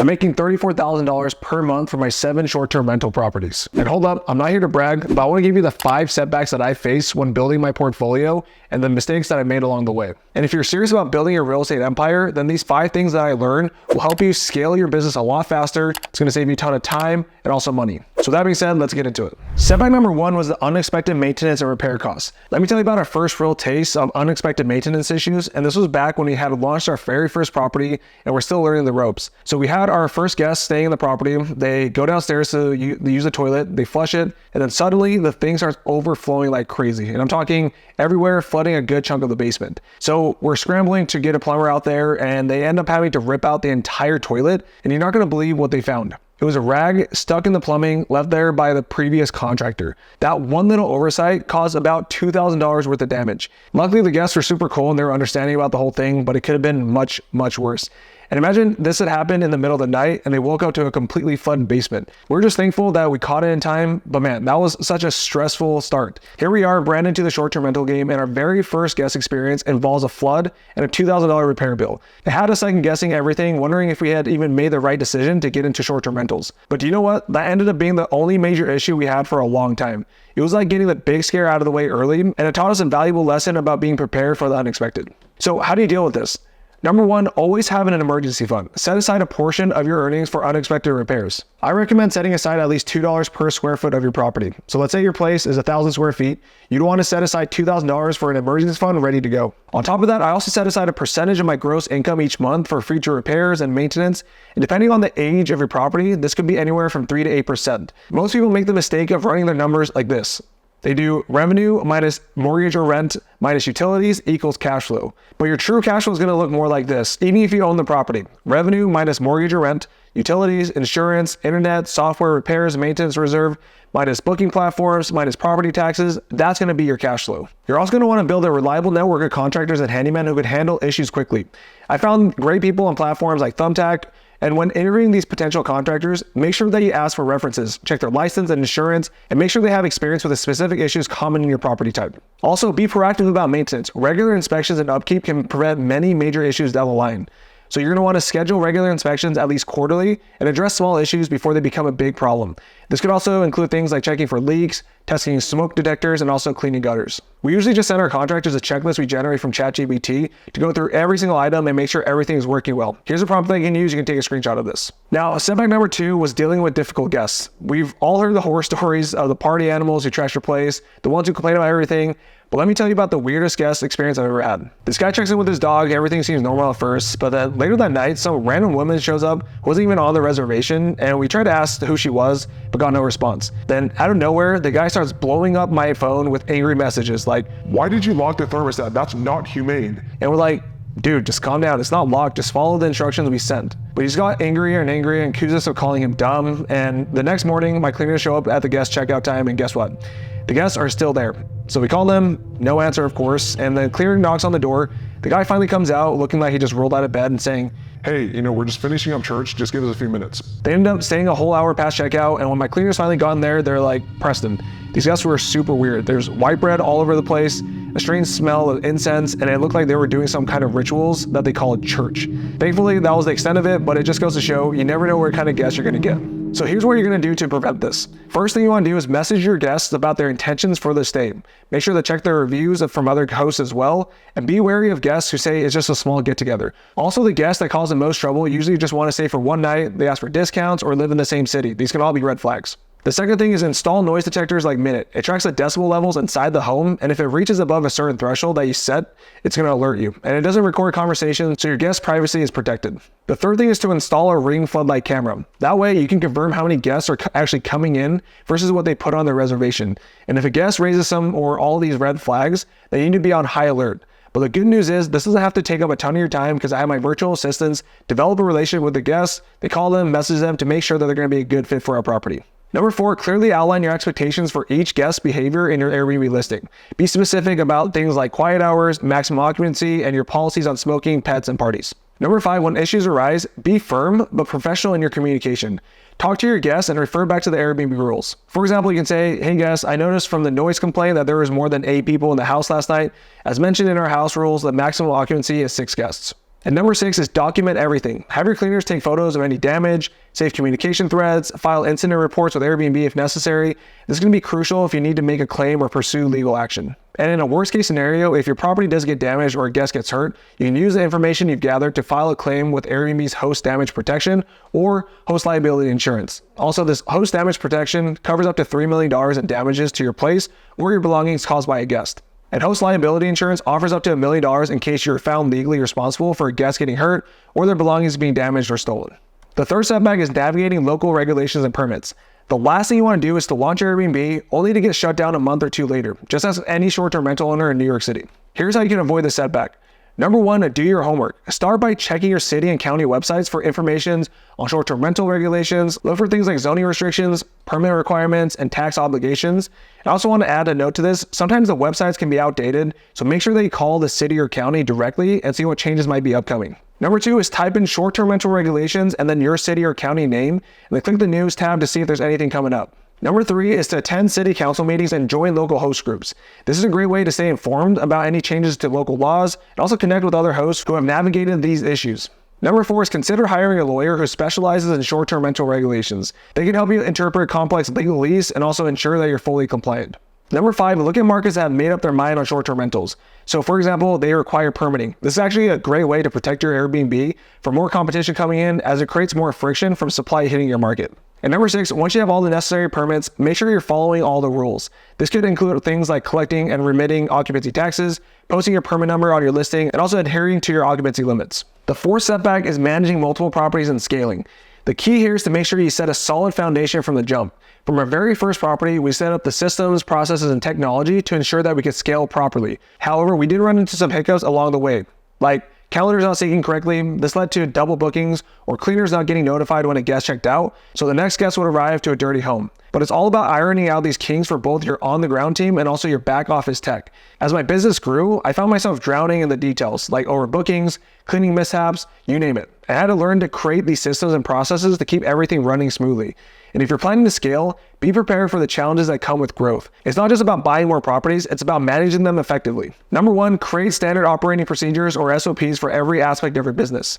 I'm making $34,000 per month for my 7 short-term rental properties. And hold up, I'm not here to brag, but I want to give you the 5 setbacks that I faced when building my portfolio and the mistakes that I made along the way. And if you're serious about building your real estate empire, then these 5 things that I learned will help you scale your business a lot faster. It's going to save you a ton of time and also money. So that being said, let's get into it. Setback number 1 was the unexpected maintenance and repair costs. Let me tell you about our first real taste of unexpected maintenance issues. And this was back when we had launched our very first property and we're still learning the ropes. So we had our first guest staying in the property. They go downstairs to use the toilet, they flush it, and then suddenly the thing starts overflowing like crazy. And I'm talking everywhere, flooding a good chunk of the basement. So we're scrambling to get a plumber out there and they end up having to rip out the entire toilet. And you're not going to believe what they found. It was a rag stuck in the plumbing left there by the previous contractor. That one little oversight caused about $2,000 worth of damage. Luckily, the guests were super cool and they were understanding about the whole thing, but it could have been much, much worse. And imagine this had happened in the middle of the night and they woke up to a completely flooded basement. We're just thankful that we caught it in time, but man, that was such a stressful start. Here we are, brand into the short-term rental game, and our very first guest experience involves a flood and a $2,000 repair bill. It had us second guessing everything, wondering if we had even made the right decision to get into short-term rentals. But do you know what? That ended up being the only major issue we had for a long time. It was like getting the big scare out of the way early, and it taught us a valuable lesson about being prepared for the unexpected. So how do you deal with this? Number 1, always have an emergency fund. Set aside a portion of your earnings for unexpected repairs. I recommend setting aside at least $2 per square foot of your property. So let's say your place is 1,000 square feet. You'd want to set aside $2,000 for an emergency fund ready to go. On top of that, I also set aside a percentage of my gross income each month for future repairs and maintenance. And depending on the age of your property, this could be anywhere from 3 to 8%. Most people make the mistake of running their numbers like this. They do revenue minus mortgage or rent minus utilities equals cash flow. But your true cash flow is going to look more like this, even if you own the property. Revenue minus mortgage or rent, utilities, insurance, internet, software, repairs, maintenance reserve, minus booking platforms, minus property taxes, that's going to be your cash flow. You're also going to want to build a reliable network of contractors and handymen who could handle issues quickly. I found great people on platforms like Thumbtack, and when interviewing these potential contractors, make sure that you ask for references, check their license and insurance, and make sure they have experience with the specific issues common in your property type. Also, be proactive about maintenance. Regular inspections and upkeep can prevent many major issues down the line. So you're going to want to schedule regular inspections at least quarterly and address small issues before they become a big problem. This could also include things like checking for leaks, testing smoke detectors, and also cleaning gutters. We usually just send our contractors a checklist we generate from ChatGPT to go through every single item and make sure everything is working well. Here's a prompt that you can use. You can take a screenshot of this. Now, setback number 2 was dealing with difficult guests. We've all heard the horror stories of the party animals who trash your place, the ones who complain about everything. But let me tell you about the weirdest guest experience I've ever had. This guy checks in with his dog, everything seems normal at first, but then later that night, some random woman shows up, wasn't even on the reservation, and we tried to ask who she was, but got no response. Then out of nowhere, the guy starts blowing up my phone with angry messages like, "Why did you lock the thermostat? That's not humane." And we're like, dude, just calm down. It's not locked. Just follow the instructions we sent. But he just got angrier and angrier and accused us of calling him dumb. And the next morning, my cleaners show up at the guest checkout time, and guess what? The guests are still there. So we call them, no answer, of course. And the cleaner knocks on the door. The guy finally comes out looking like he just rolled out of bed and saying, "Hey, we're just finishing up church. Just give us a few minutes." They ended up staying a whole hour past checkout. And when my cleaners finally got in there, they're like, "Preston, these guests were super weird. There's white bread all over the place, a strange smell of incense, and it looked like they were doing some kind of rituals that they call a church." Thankfully, that was the extent of it, but it just goes to show you never know what kind of guests you're going to get. So here's what you're going to do to prevent this. First thing you want to do is message your guests about their intentions for the stay. Make sure to check their reviews from other hosts as well, and be wary of guests who say it's just a small get-together. Also, the guest that causes the most trouble usually just want to stay for one night, they ask for discounts, or live in the same city. These can all be red flags. The second thing is install noise detectors like Minute. It tracks the decibel levels inside the home, and if it reaches above a certain threshold that you set, it's going to alert you. And it doesn't record conversations, so your guest privacy is protected. The third thing is to install a ring floodlight camera. That way you can confirm how many guests are actually coming in versus what they put on their reservation. And if a guest raises some or all these red flags, then you need to be on high alert. But the good news is this doesn't have to take up a ton of your time because I have my virtual assistants develop a relationship with the guests. They call them, message them to make sure that they're going to be a good fit for our property. Number 4, clearly outline your expectations for each guest behavior in your Airbnb listing. Be specific about things like quiet hours, maximum occupancy, and your policies on smoking, pets, and parties. Number 5, when issues arise, be firm but professional in your communication. Talk to your guests and refer back to the Airbnb rules. For example, you can say, "Hey guests, I noticed from the noise complaint that there was more than 8 people in the house last night. As mentioned in our house rules, the maximum occupancy is 6 guests." And number 6 is document everything. Have your cleaners take photos of any damage, save communication threads, file incident reports with Airbnb if necessary. This is going to be crucial if you need to make a claim or pursue legal action. And in a worst case scenario, if your property does get damaged or a guest gets hurt, you can use the information you've gathered to file a claim with Airbnb's host damage protection or host liability insurance. Also, this host damage protection covers up to $3 million in damages to your place or your belongings caused by a guest. And host liability insurance offers up to $1 million in case you're found legally responsible for a guest getting hurt or their belongings being damaged or stolen. The third setback is navigating local regulations and permits. The last thing you want to do is to launch Airbnb only to get shut down a month or two later, just as any short-term rental owner in New York City. Here's how you can avoid the setback. Number 1, do your homework. Start by checking your city and county websites for information on short-term rental regulations. Look for things like zoning restrictions, permit requirements, and tax obligations. I also want to add a note to this. Sometimes the websites can be outdated, so make sure that you call the city or county directly and see what changes might be upcoming. Number 2 is type in short-term rental regulations and then your city or county name, and then click the news tab to see if there's anything coming up. Number 3 is to attend city council meetings and join local host groups. This is a great way to stay informed about any changes to local laws and also connect with other hosts who have navigated these issues. Number 4 is consider hiring a lawyer who specializes in short-term rental regulations. They can help you interpret complex legalese and also ensure that you're fully compliant. Number 5, look at markets that have made up their mind on short-term rentals. So for example, they require permitting. This is actually a great way to protect your Airbnb from more competition coming in, as it creates more friction from supply hitting your market. And number 6, once you have all the necessary permits, make sure you're following all the rules. This could include things like collecting and remitting occupancy taxes, posting your permit number on your listing, and also adhering to your occupancy limits. The fourth setback is managing multiple properties and scaling. The key here is to make sure you set a solid foundation from the jump. From our very first property, we set up the systems, processes, and technology to ensure that we could scale properly. However, we did run into some hiccups along the way, like calendars not syncing correctly. This led to double bookings or cleaners not getting notified when a guest checked out, so the next guest would arrive to a dirty home. But it's all about ironing out these kinks for both your on-the-ground team and also your back office tech. As my business grew, I found myself drowning in the details, like overbookings, cleaning mishaps, you name it. I had to learn to create these systems and processes to keep everything running smoothly. And if you're planning to scale, be prepared for the challenges that come with growth. It's not just about buying more properties, it's about managing them effectively. Number 1, create standard operating procedures or SOPs for every aspect of your business.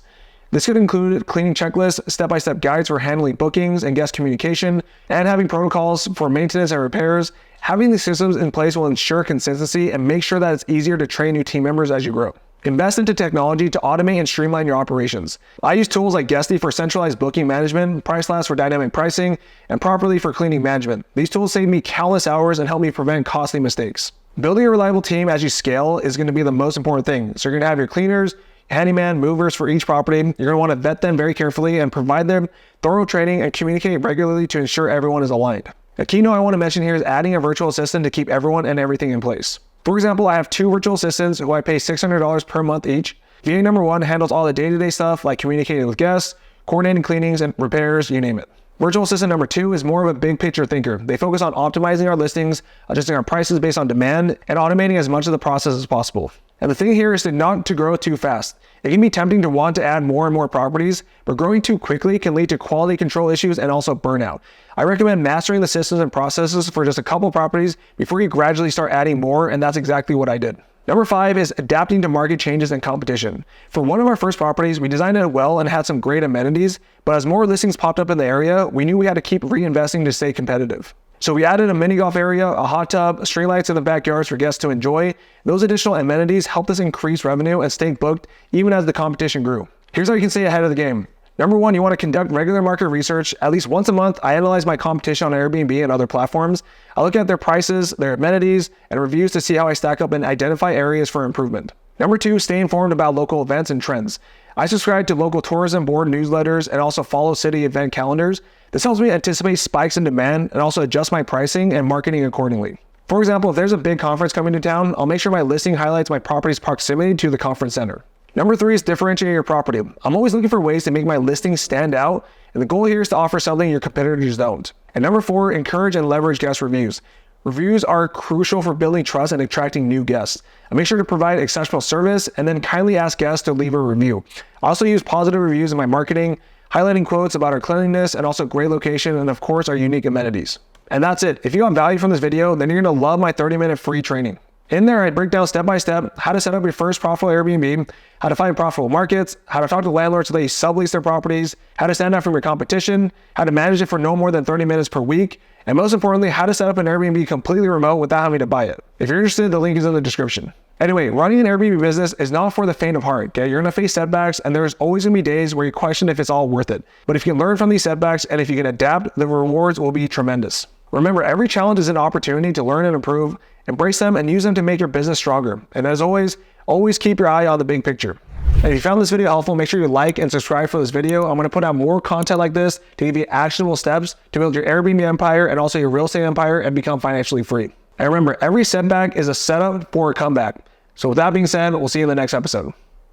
This could include cleaning checklists, step-by-step guides for handling bookings and guest communication, and having protocols for maintenance and repairs. Having these systems in place will ensure consistency and make sure that it's easier to train new team members as you grow. Invest into technology to automate and streamline your operations. I use tools like Guesty for centralized booking management, Priceless for dynamic pricing, and Properly for cleaning management. These tools save me countless hours and help me prevent costly mistakes. Building a reliable team as you scale is going to be the most important thing. So you're going to have your cleaners, handyman, movers for each property. You're going to want to vet them very carefully and provide them thorough training and communicate regularly to ensure everyone is aligned. A key note I want to mention here is adding a virtual assistant to keep everyone and everything in place. For example, I have 2 virtual assistants who I pay $600 per month each. VA number 1 handles all the day-to-day stuff like communicating with guests, coordinating cleanings and repairs, you name it. Virtual assistant number 2 is more of a big picture thinker. They focus on optimizing our listings, adjusting our prices based on demand, and automating as much of the process as possible. And the thing here is not to grow too fast. It can be tempting to want to add more and more properties, but growing too quickly can lead to quality control issues and also burnout. I recommend mastering the systems and processes for just a couple properties before you gradually start adding more, and that's exactly what I did. Number 5 is adapting to market changes and competition. For one of our first properties, we designed it well and had some great amenities, but as more listings popped up in the area, we knew we had to keep reinvesting to stay competitive. So we added a mini golf area, a hot tub, streetlights in the backyards for guests to enjoy. Those additional amenities helped us increase revenue and stay booked even as the competition grew. Here's how you can stay ahead of the game. Number 1, you want to conduct regular market research. At least once a month, I analyze my competition on Airbnb and other platforms. I look at their prices, their amenities, and reviews to see how I stack up and identify areas for improvement. Number 2, stay informed about local events and trends. I subscribe to local tourism board newsletters and also follow city event calendars. This helps me anticipate spikes in demand and also adjust my pricing and marketing accordingly. For example, if there's a big conference coming to town, I'll make sure my listing highlights my property's proximity to the conference center. Number 3 is differentiate your property. I'm always looking for ways to make my listings stand out, and the goal here is to offer something your competitors don't. And number 4, encourage and leverage guest reviews. Reviews are crucial for building trust and attracting new guests. I make sure to provide exceptional service and then kindly ask guests to leave a review. I also use positive reviews in my marketing, highlighting quotes about our cleanliness and also great location and of course our unique amenities. And that's it. If you got value from this video, then you're gonna love my 30-minute free training. In there, I break down step by step how to set up your first profitable Airbnb, how to find profitable markets, how to talk to landlords so they sublease their properties, how to stand out from your competition, how to manage it for no more than 30 minutes per week, and most importantly, how to set up an Airbnb completely remote without having to buy it. If you're interested, the link is in the description. Anyway, running an Airbnb business is not for the faint of heart, okay? You're gonna face setbacks, and there's always gonna be days where you question if it's all worth it. But if you can learn from these setbacks and if you can adapt, the rewards will be tremendous. Remember, every challenge is an opportunity to learn and improve. Embrace them and use them to make your business stronger. And as always keep your eye on the big picture. And if you found this video helpful, make sure you like and subscribe for this video. I'm gonna put out more content like this to give you actionable steps to build your Airbnb empire and also your real estate empire and become financially free. And remember, every setback is a setup for a comeback. So with that being said, we'll see you in the next episode.